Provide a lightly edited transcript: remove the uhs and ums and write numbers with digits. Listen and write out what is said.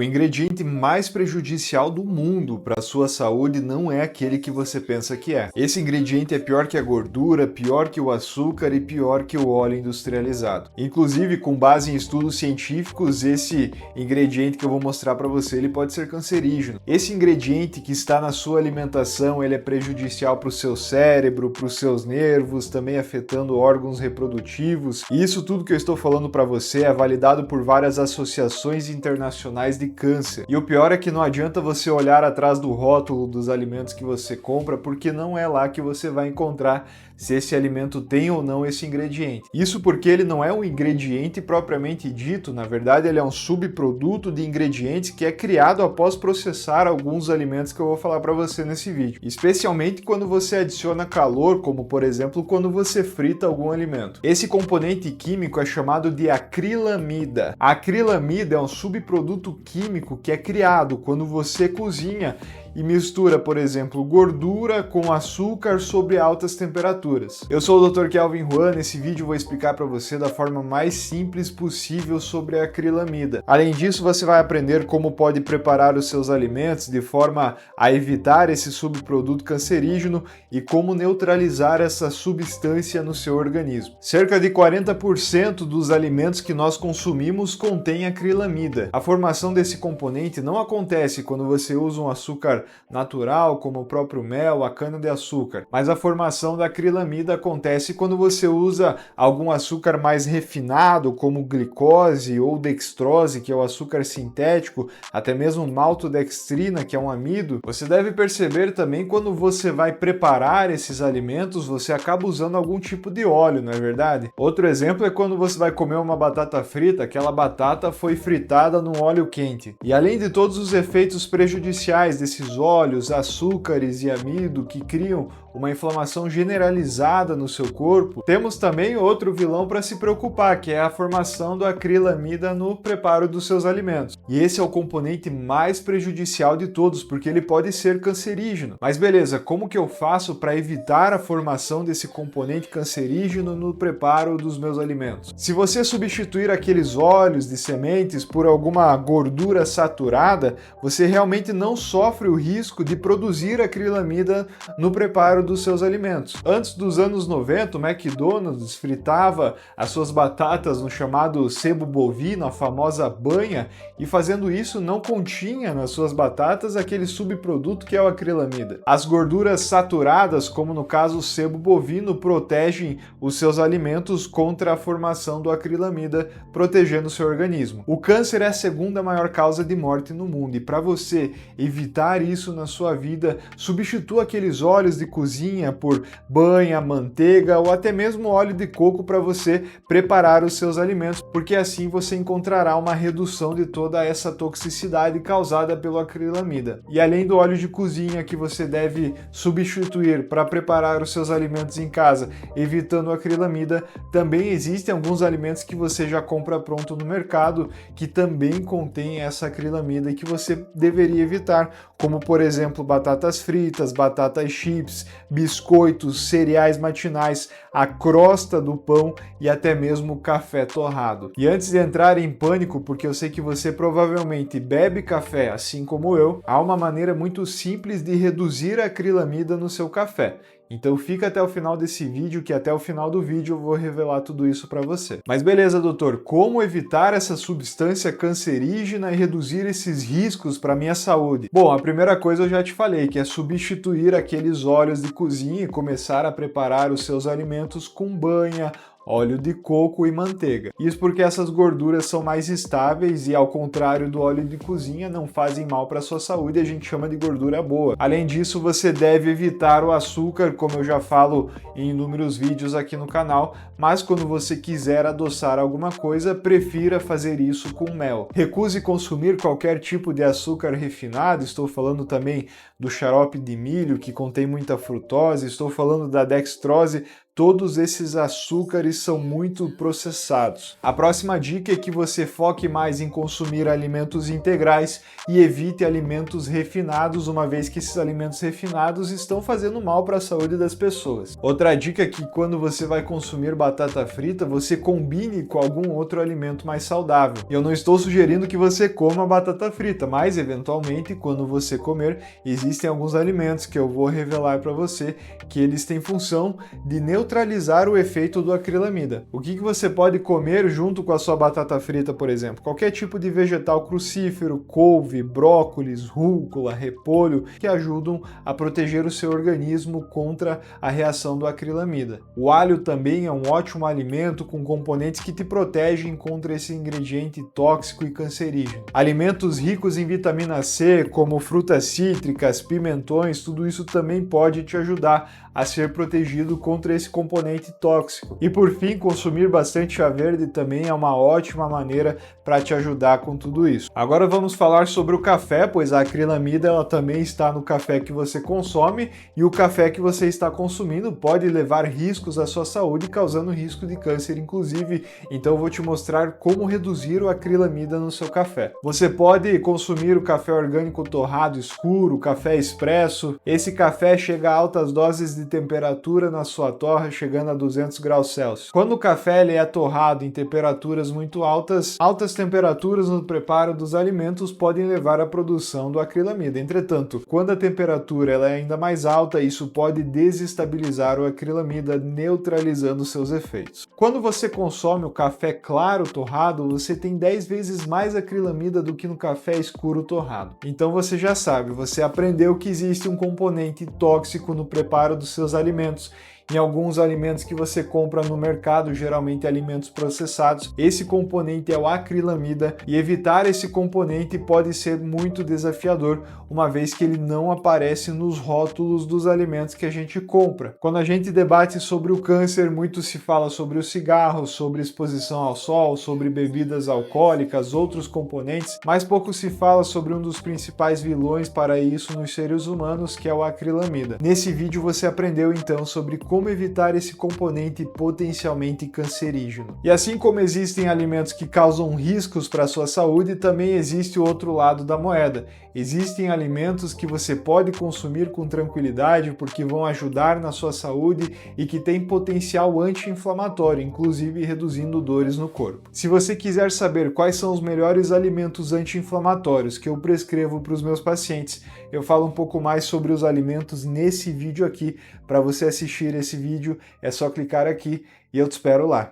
O ingrediente mais prejudicial do mundo para a sua saúde não é aquele que você pensa que é. Esse ingrediente é pior que a gordura, pior que o açúcar e pior que o óleo industrializado. Inclusive, com base em estudos científicos, esse ingrediente que eu vou mostrar para você, ele pode ser cancerígeno. Esse ingrediente que está na sua alimentação, ele é prejudicial para o seu cérebro, para os seus nervos, também afetando órgãos reprodutivos. E isso tudo que eu estou falando para você é validado por várias associações internacionais de câncer. E o pior é que não adianta você olhar atrás do rótulo dos alimentos que você compra, porque não é lá que você vai encontrar se esse alimento tem ou não esse ingrediente. Isso porque ele não é um ingrediente propriamente dito, na verdade ele é um subproduto de ingredientes que é criado após processar alguns alimentos que eu vou falar para você nesse vídeo. Especialmente quando você adiciona calor, como por exemplo quando você frita algum alimento. Esse componente químico é chamado de acrilamida. A acrilamida é um subproduto químico que é criado quando você cozinha e mistura, por exemplo, gordura com açúcar sobre altas temperaturas. Eu sou o Dr. Kelvin Juan, nesse vídeo eu vou explicar para você da forma mais simples possível sobre a acrilamida. Além disso, você vai aprender como pode preparar os seus alimentos de forma a evitar esse subproduto cancerígeno e como neutralizar essa substância no seu organismo. Cerca de 40% dos alimentos que nós consumimos contém acrilamida. A formação desse componente não acontece quando você usa um açúcar natural, como o próprio mel, a cana-de-açúcar, mas a formação da acrilamida acontece quando você usa algum açúcar mais refinado, como glicose ou dextrose, que é o açúcar sintético, até mesmo maltodextrina, que é um amido. Você deve perceber também quando você vai preparar esses alimentos, você acaba usando algum tipo de óleo, não é verdade? Outro exemplo é quando você vai comer uma batata frita, aquela batata foi fritada num óleo quente. E além de todos os efeitos prejudiciais desses óleos, açúcares e amido que criam uma inflamação generalizada no seu corpo, temos também outro vilão para se preocupar, que é a formação da acrilamida no preparo dos seus alimentos. E esse é o componente mais prejudicial de todos, porque ele pode ser cancerígeno. Mas beleza, como que eu faço para evitar a formação desse componente cancerígeno no preparo dos meus alimentos? Se você substituir aqueles óleos de sementes por alguma gordura saturada, você realmente não sofre o risco de produzir acrilamida no preparo dos seus alimentos. Antes dos anos 90, o McDonald's fritava as suas batatas no chamado sebo bovino, a famosa banha, e fazendo isso não continha nas suas batatas aquele subproduto que é o acrilamida. As gorduras saturadas, como no caso o sebo bovino, protegem os seus alimentos contra a formação do acrilamida, protegendo o seu organismo. O câncer é a segunda maior causa de morte no mundo, e para você evitar isso na sua vida, substitua aqueles óleos de cozinha por banha, manteiga ou até mesmo óleo de coco para você preparar os seus alimentos, porque assim você encontrará uma redução de toda essa toxicidade causada pelo acrilamida. E além do óleo de cozinha que você deve substituir para preparar os seus alimentos em casa, evitando o acrilamida, também existem alguns alimentos que você já compra pronto no mercado que também contém essa acrilamida e que você deveria evitar, como por exemplo batatas fritas, batatas chips, biscoitos, cereais matinais, a crosta do pão e até mesmo café torrado. E antes de entrar em pânico, porque eu sei que você provavelmente bebe café assim como eu, há uma maneira muito simples de reduzir a acrilamida no seu café. Então fica até o final desse vídeo, que até o final do vídeo eu vou revelar tudo isso para você. Mas beleza, doutor, como evitar essa substância cancerígena e reduzir esses riscos para minha saúde? Bom, a primeira coisa eu já te falei, que é substituir aqueles óleos de cozinha e começar a preparar os seus alimentos com banha, óleo de coco e manteiga. Isso porque essas gorduras são mais estáveis e, ao contrário do óleo de cozinha, não fazem mal para a sua saúde, a gente chama de gordura boa. Além disso, você deve evitar o açúcar, como eu já falo em inúmeros vídeos aqui no canal, mas quando você quiser adoçar alguma coisa, prefira fazer isso com mel. Recuse consumir qualquer tipo de açúcar refinado, estou falando também do xarope de milho, que contém muita frutose, estou falando da dextrose, todos esses açúcares são muito processados. A próxima dica é que você foque mais em consumir alimentos integrais e evite alimentos refinados, uma vez que esses alimentos refinados estão fazendo mal para a saúde das pessoas. Outra dica é que quando você vai consumir batata frita, você combine com algum outro alimento mais saudável. Eu não estou sugerindo que você coma batata frita, mas eventualmente quando você comer, existem alguns alimentos que eu vou revelar para você que eles têm função de neutralizar o efeito do acrilamida. O que você pode comer junto com a sua batata frita, por exemplo? Qualquer tipo de vegetal crucífero, couve, brócolis, rúcula, repolho, que ajudam a proteger o seu organismo contra a reação do acrilamida. O alho também é um ótimo alimento com componentes que te protegem contra esse ingrediente tóxico e cancerígeno. Alimentos ricos em vitamina C, como frutas cítricas, pimentões, tudo isso também pode te ajudar a ser protegido contra esse componente tóxico. E por fim, consumir bastante chá verde também é uma ótima maneira para te ajudar com tudo isso. Agora vamos falar sobre o café, pois a acrilamida ela também está no café que você consome e o café que você está consumindo pode levar riscos à sua saúde, causando risco de câncer inclusive. Então eu vou te mostrar como reduzir o acrilamida no seu café. Você pode consumir o café orgânico torrado escuro, café expresso. Esse café chega a altas doses de temperatura na sua torra, chegando a 200 graus Celsius. Quando o café ele é torrado em temperaturas muito altas, altas temperaturas no preparo dos alimentos podem levar à produção do acrilamida. Entretanto, quando a temperatura ela é ainda mais alta, isso pode desestabilizar o acrilamida, neutralizando seus efeitos. Quando você consome o café claro torrado, você tem 10 vezes mais acrilamida do que no café escuro torrado. Então você já sabe, você aprendeu que existe um componente tóxico no preparo dos seus alimentos. Em alguns alimentos que você compra no mercado, geralmente alimentos processados, esse componente é o acrilamida e evitar esse componente pode ser muito desafiador, uma vez que ele não aparece nos rótulos dos alimentos que a gente compra. Quando a gente debate sobre o câncer, muito se fala sobre o cigarro, sobre exposição ao sol, sobre bebidas alcoólicas, outros componentes, mas pouco se fala sobre um dos principais vilões para isso nos seres humanos, que é o acrilamida. Nesse vídeo você aprendeu então sobre como evitar esse componente potencialmente cancerígeno. E assim como existem alimentos que causam riscos para a sua saúde, também existe o outro lado da moeda. Existem alimentos que você pode consumir com tranquilidade porque vão ajudar na sua saúde e que têm potencial anti-inflamatório, inclusive reduzindo dores no corpo. Se você quiser saber quais são os melhores alimentos anti-inflamatórios que eu prescrevo para os meus pacientes, eu falo um pouco mais sobre os alimentos nesse vídeo aqui. Para você assistir esse vídeo, é só clicar aqui e eu te espero lá.